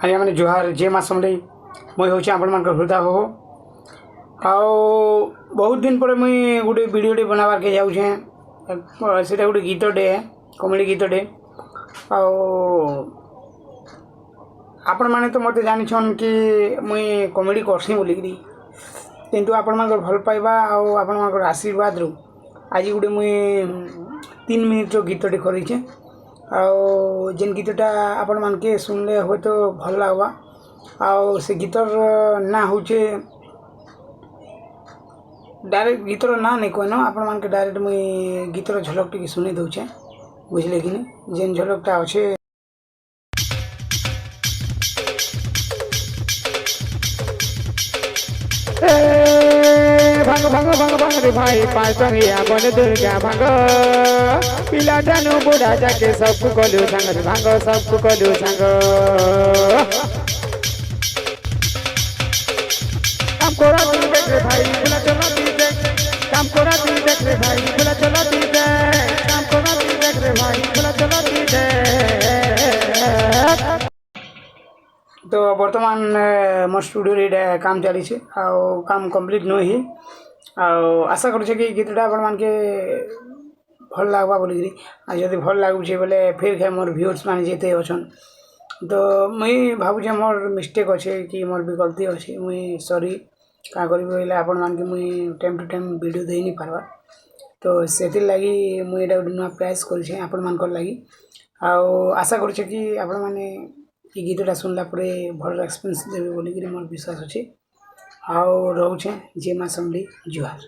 आज्ञा मैंने जुहार जे माँ समझे मुई हूँ आपण मान हृदय हो आओ बहुत दिन पर मुई गोटे वीडियोटे बनाबार के जाऊे सीटा गोटे गीतटे कमेडी गीतटे आपण मैंने तो मत जान कि मुई कमेडी करसी बोलिकी किंतु आपण मान भल पाइबा आपण मान आशीर्वाद रू आज गोटे मुई 3 मिनिट गीतटे करें जेन गीतटा आपण मान के सुनले हो तो भल लगवा आउ से गीतर ना हूँ डायरेक्ट गीतर ना नहीं कहन आपण मान के डायरेक्ट मुई गीतर झलक टी सुनी दूचे बुझले कि नहीं जेन झलकटा अच्छे भांग भांग भांग भांग रे भाई पांचंगिया बन दुर्गा भांग पिला ठानु बुढ़ा जाके सबको कलु संग रे भांग सबको कलु संग काम कोरा तू देख रे भाई बुला चला तू देख काम कोरा तू देख रे भाई बुला चला तू देख काम कोरा तू देख रे भाई बुला चला तू देख। तो बर्तमान मोर स्टूडियो काम चली काम कंप्लीट नुह आशा करुचे कि गीतटा आपण मान के भल लगवा बोलिकी जब भल लगुचे बोले फिर खाए मोर व्यूअर्स मैंने जिते अच्छन तो मुई भावुचे मोर मिस्टेक अच्छे कि मोर भी गलती अच्छे मुई सॉरी क्या करी बोले आपण मान के मुई टाइम टू टाइम वीडियो दे नहीं पारवा तो से लगी मुई एटा गोटे नुआ प्रयास करुचे आपण मान लगी आशा करुचे कि आपण मैंने ये गीतटा सुनला भल रेस्पन्स देवे बोलिकी मोर विश्वास अच्छे रोचे जे माँ समझी जुहार।